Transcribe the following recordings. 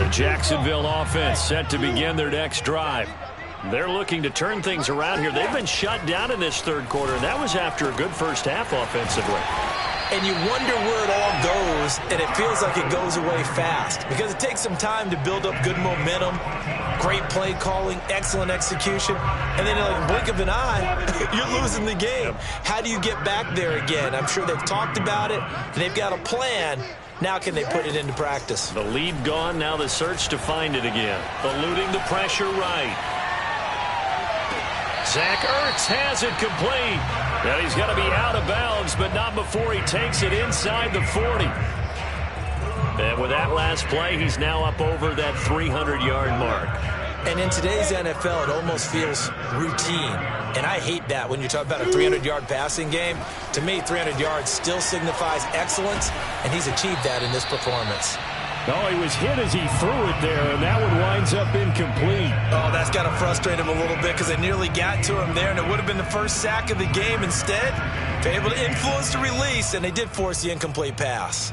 The Jacksonville offense set to begin their next drive. They're looking to turn things around here. They've been shut down in this third quarter, and that was after a good first half offensively. And you wonder where it all goes, and it feels like it goes away fast because it takes some time to build up good momentum, great play calling, excellent execution, and then in like a blink of an eye, you're losing the game. How do you get back there again? I'm sure they've talked about it, and they've got a plan. Now can they put it into practice? The lead gone, now the search to find it again. Eluding the pressure right. Zach Ertz has it complete. And he's got to be out of bounds, but not before he takes it inside the 40. And with that last play, he's now up over that 300-yard mark. And in today's NFL, it almost feels routine. And I hate that when you talk about a 300-yard passing game. To me, 300 yards still signifies excellence, and he's achieved that in this performance. Oh, he was hit as he threw it there, and that one winds up incomplete. Oh, that's got to frustrate him a little bit because they nearly got to him there, and it would have been the first sack of the game. Instead, they're able to influence the release, and they did force the incomplete pass.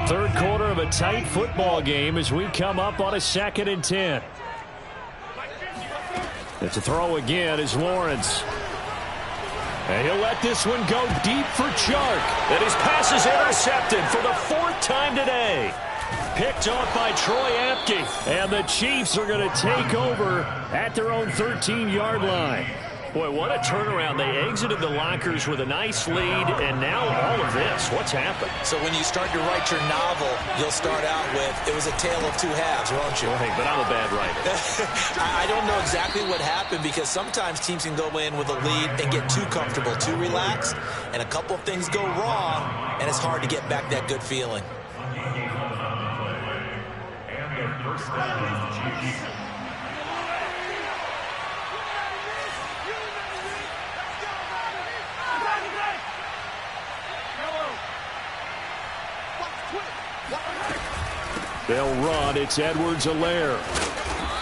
Third quarter of a tight football game as we come up on a 2nd and 10. It's a throw again as Lawrence. And he'll let this one go deep for Chark. And his pass is intercepted for the 4th time today. Picked off by Troy Apke. And the Chiefs are going to take over at their own 13-yard line. Boy, what a turnaround. They exited the lockers with a nice lead, and now all of this. What's happened? So when you start to write your novel, you'll start out with, it was a tale of two halves, won't you? Right, but I'm a bad writer. I don't know exactly what happened because sometimes teams can go in with a lead and get too comfortable, too relaxed, and a couple of things go wrong, and it's hard to get back that good feeling. And their first down is the Chiefs. They'll run. It's Edwards-Helaire.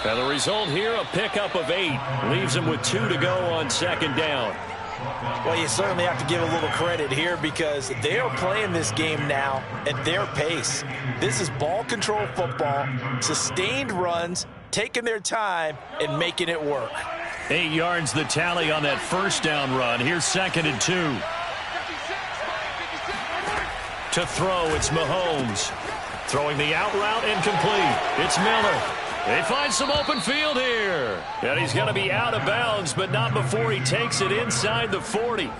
And the result here, a pickup of 8. Leaves them with 2 to go on 2nd down. Well, you certainly have to give a little credit here because they are playing this game now at their pace. This is ball control football, sustained runs, taking their time, and making it work. 8 yards the tally on that first down run. Here's 2nd and 2. To throw, it's Mahomes. Throwing the out route incomplete. It's Miller. They find some open field here. And he's going to be out of bounds, but not before he takes it inside the 40.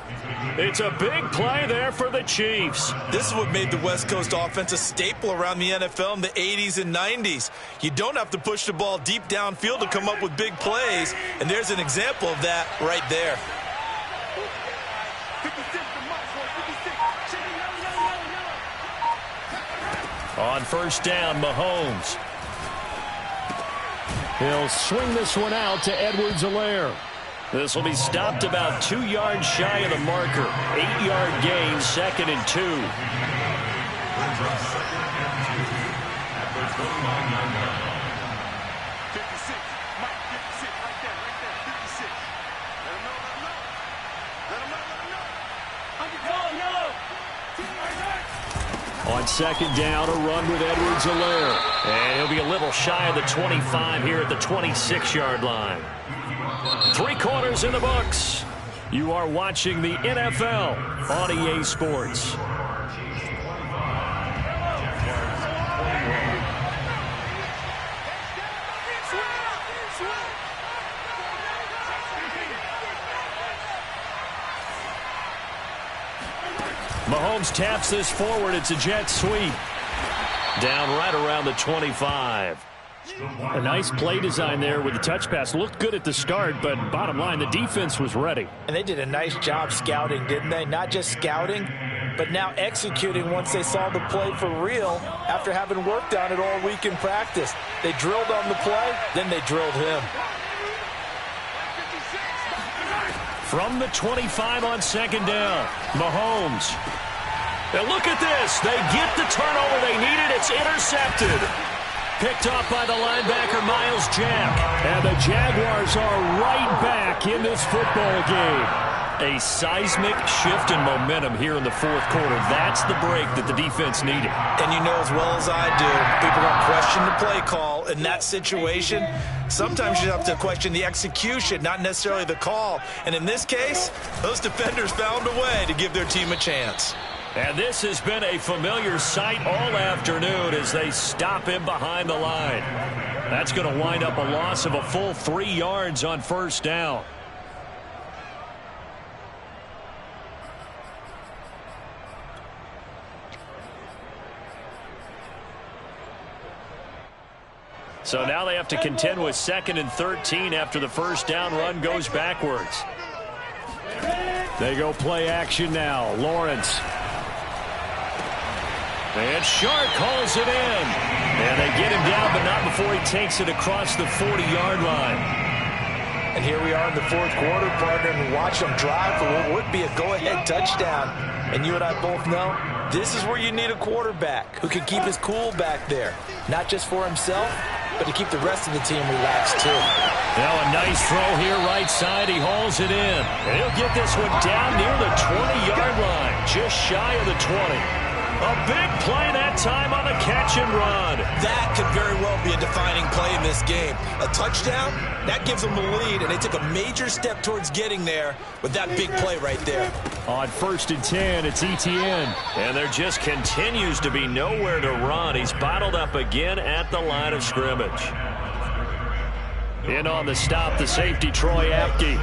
It's a big play there for the Chiefs. This is what made the West Coast offense a staple around the NFL in the 80s and 90s. You don't have to push the ball deep downfield to come up with big plays, and there's an example of that right there. On first down, Mahomes. He'll swing this one out to Edwards-Helaire. This will be stopped about 2 yards shy of the marker. 8-yard gain, 2nd and 2. On 2nd down, a run with Edwards-Helaire. And he'll be a little shy of the 25 here at the 26-yard line. 3 quarters in the books. You are watching the NFL on EA Sports. Mahomes taps this forward. It's a jet sweep. Down right around the 25. A nice play design there with the touch pass. Looked good at the start, but bottom line, the defense was ready. And they did a nice job scouting, didn't they? Not just scouting, but now executing once they saw the play for real after having worked on it all week in practice. They drilled on the play, then they drilled him. From the 25 on 2nd down, Mahomes. And look at this. They get the turnover they needed. It's intercepted. Picked off by the linebacker, Miles Jack. And the Jaguars are right back in this football game. A seismic shift in momentum here in the fourth quarter. That's the break that the defense needed. And you know as well as I do, people are going to question the play call in that situation. Sometimes you have to question the execution, not necessarily the call. And in this case, those defenders found a way to give their team a chance. And this has been a familiar sight all afternoon as they stop him behind the line. That's going to wind up a loss of a full 3 yards on first down. So now they have to contend with 2nd and 13 after the first down run goes backwards. They go play action now. Lawrence. And Shark hauls it in. And they get him down, but not before he takes it across the 40-yard line. And here we are in the fourth quarter, partner, and watch them drive for what would be a go-ahead touchdown. And you and I both know this is where you need a quarterback who can keep his cool back there. Not just for himself, but to keep the rest of the team relaxed, too. Now a nice throw here right side. He hauls it in. And he'll get this one down near the 20-yard line, just shy of the 20. A big play that time on the catch and run. That could very well be a defining play in this game. A touchdown, that gives them the lead, and they took a major step towards getting there with that big play right there. On 1st and 10, it's Etienne. And there just continues to be nowhere to run. He's bottled up again at the line of scrimmage. In on the stop, the safety, Troy Apke.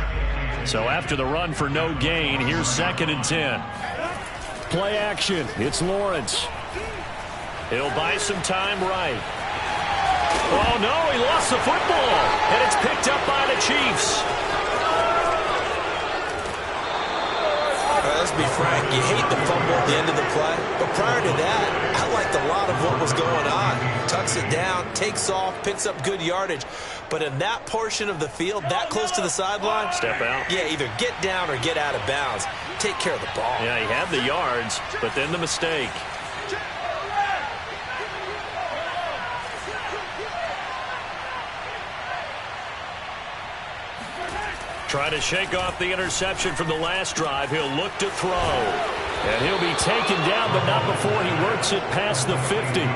So after the run for no gain, here's 2nd and 10. Play action. It's Lawrence. He'll buy some time right. Oh, no, he lost the football. And it's picked up by the Chiefs. Let's be frank, you hate the fumble at the end of the play. But prior to that, I liked a lot of what was going on. Tucks it down, takes off, picks up good yardage. But in that portion of the field, that close to the sideline, step out. Yeah, either get down or get out of bounds. Take care of the ball. Yeah, he had the yards, but then the mistake. Try to shake off the interception from the last drive. He'll look to throw. And he'll be taken down, but not before he works it past the 50.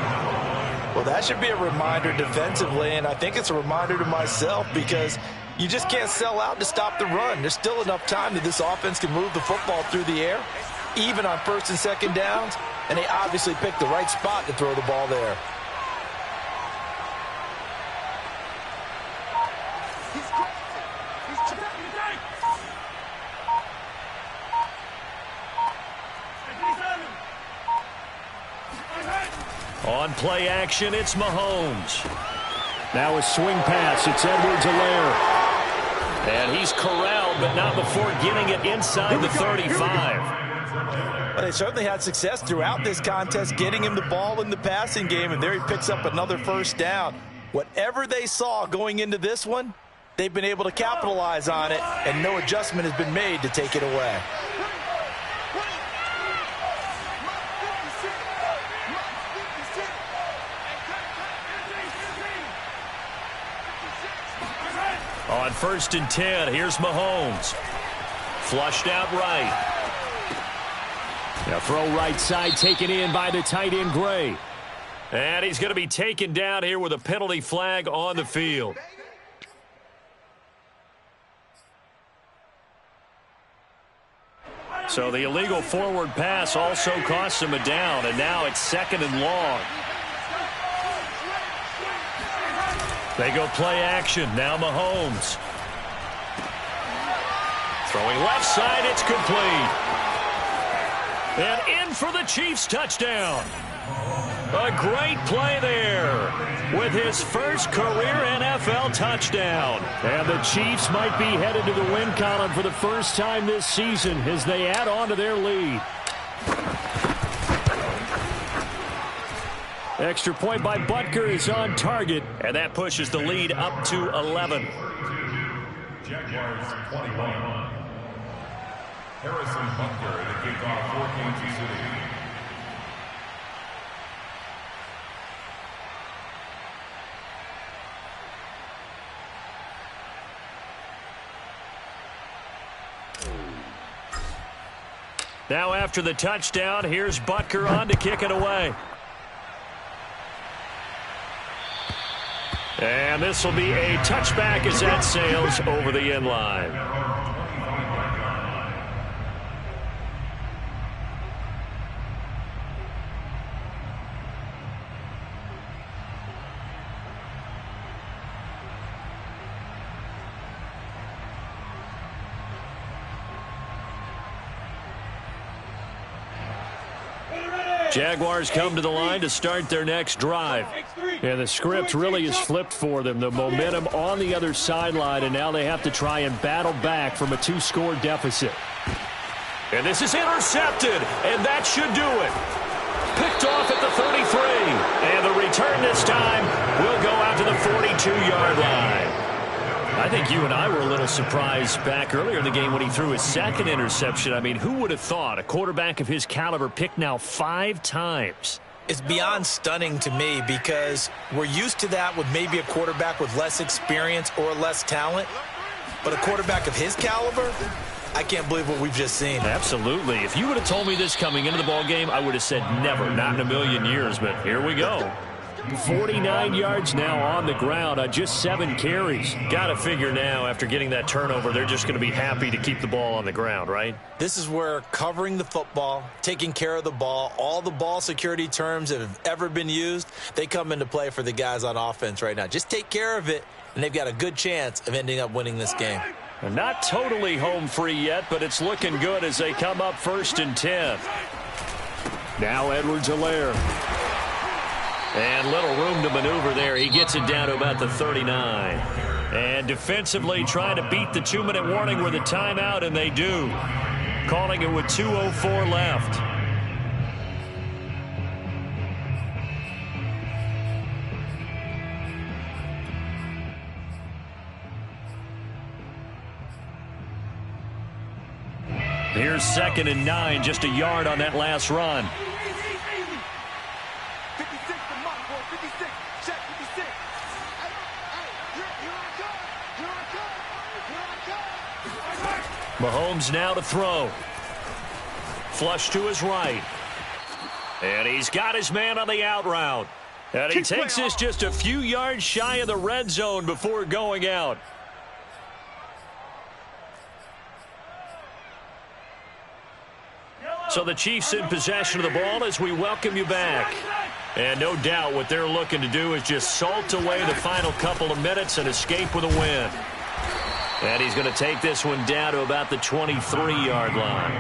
Well, that should be a reminder defensively, and I think it's a reminder to myself because you just can't sell out to stop the run. There's still enough time that this offense can move the football through the air, even on 1st and 2nd downs, and they obviously picked the right spot to throw the ball there. On play action, it's Mahomes. Now a swing pass. It's Edwards-Helaire. And he's corralled, but not before getting it inside the 35. Well, they certainly had success throughout this contest, getting him the ball in the passing game, and there he picks up another first down. Whatever they saw going into this one, they've been able to capitalize on it, and no adjustment has been made to take it away. On 1st and 10, here's Mahomes. Flushed out right. Now throw right side, taken in by the tight end, Gray. And he's going to be taken down here with a penalty flag on the field. So the illegal forward pass also costs him a down, and now it's 2nd and long. They go play action. Now Mahomes. Throwing left side, it's complete. And in for the Chiefs touchdown. A great play there with his first career NFL touchdown. And the Chiefs might be headed to the win column for the first time this season as they add on to their lead. Extra point by Butker is on target, and that pushes the lead up to 11. Jaguars 21. Harrison Butker, the kickoff for Kansas City. Now after the touchdown, here's Butker on to kick it away. And this will be a touchback as that sails over the end line. Jaguars come to the line to start their next drive. And the script really is flipped for them. The momentum on the other sideline, and now they have to try and battle back from a 2-score deficit. And this is intercepted, and that should do it. Picked off at the 33. And the return this time will go out to the 42-yard line. I think you and I were a little surprised back earlier in the game when he threw his second interception. I mean, who would have thought a quarterback of his caliber picked now 5 times? It's beyond stunning to me because we're used to that with maybe a quarterback with less experience or less talent. But a quarterback of his caliber, I can't believe what we've just seen. Absolutely. If you would have told me this coming into the ball game, I would have said never, not in a million years. But here we go. 49 yards now on the ground on just 7 carries. Got to figure now after getting that turnover, they're just going to be happy to keep the ball on the ground, right? This is where covering the football, taking care of the ball, all the ball security terms that have ever been used, they come into play for the guys on offense right now. Just take care of it, and they've got a good chance of ending up winning this game. They're not totally home free yet, but it's looking good as they come up 1st and 10. Now Edwards-Helaire. And little room to maneuver there. He gets it down to about the 39. And defensively trying to beat the 2-minute warning with a timeout, and they do. Calling it with 2:04 left. Here's 2nd and 9, just a yard on that last run. Mahomes now to throw. Flush to his right. And he's got his man on the out route. And he takes this just a few yards shy of the red zone before going out. So the Chiefs in possession of the ball as we welcome you back. And no doubt what they're looking to do is just salt away the final couple of minutes and escape with a win. And he's going to take this one down to about the 23-yard line.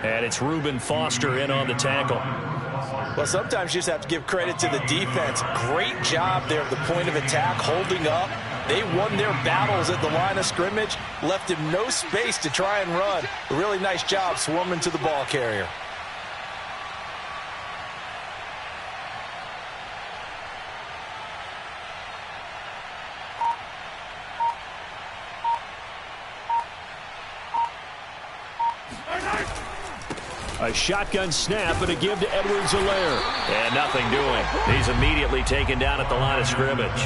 And it's Reuben Foster in on the tackle. Well, sometimes you just have to give credit to the defense. Great job there at the point of attack, holding up. They won their battles at the line of scrimmage, left him no space to try and run. A really nice job swarming to the ball carrier. A shotgun snap and a give to Edwards-Helaire. And nothing doing. He's immediately taken down at the line of scrimmage.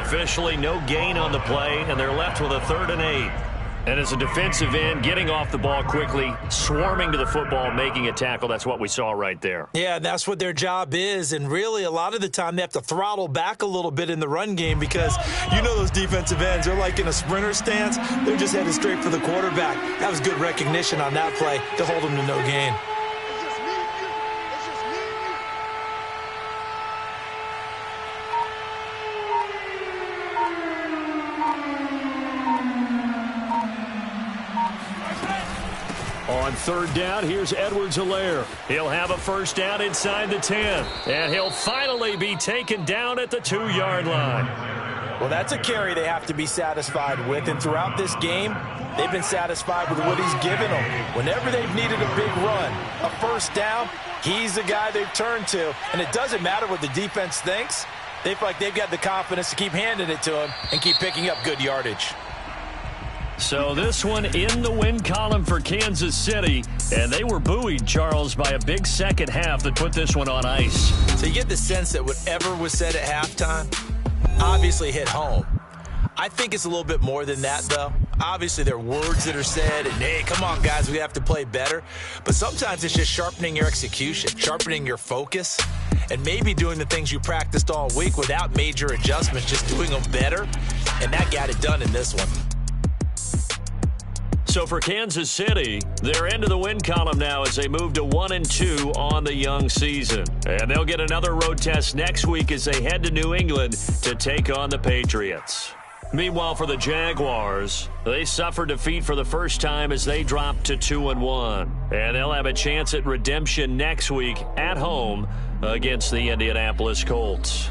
Officially no gain on the play, and they're left with a 3rd and 8. And as a defensive end, getting off the ball quickly, swarming to the football, making a tackle, that's what we saw right there. Yeah, that's what their job is, and really a lot of the time they have to throttle back a little bit in the run game because you know those defensive ends, they're like in a sprinter stance. They're just headed straight for the quarterback. That was good recognition on that play to hold them to no gain. On 3rd down, here's Edwards-Helaire. He'll have a 1st down inside the 10. And he'll finally be taken down at the 2-yard line. Well, that's a carry they have to be satisfied with. And throughout this game, they've been satisfied with what he's given them. Whenever they've needed a big run, a 1st down, he's the guy they've turned to. And it doesn't matter what the defense thinks. They feel like they've got the confidence to keep handing it to him and keep picking up good yardage. So this one in the win column for Kansas City. And they were buoyed, Charles, by a big second half that put this one on ice. So you get the sense that whatever was said at halftime obviously hit home. I think it's a little bit more than that, though. Obviously, there are words that are said, and hey, come on, guys, we have to play better. But sometimes it's just sharpening your execution, sharpening your focus, and maybe doing the things you practiced all week without major adjustments, just doing them better. And that got it done in this one. So for Kansas City, they're into the win column now as they move to 1-2 on the young season. And they'll get another road test next week as they head to New England to take on the Patriots. Meanwhile, for the Jaguars, they suffered defeat for the first time as they dropped to 2-1. And they'll have a chance at redemption next week at home against the Indianapolis Colts.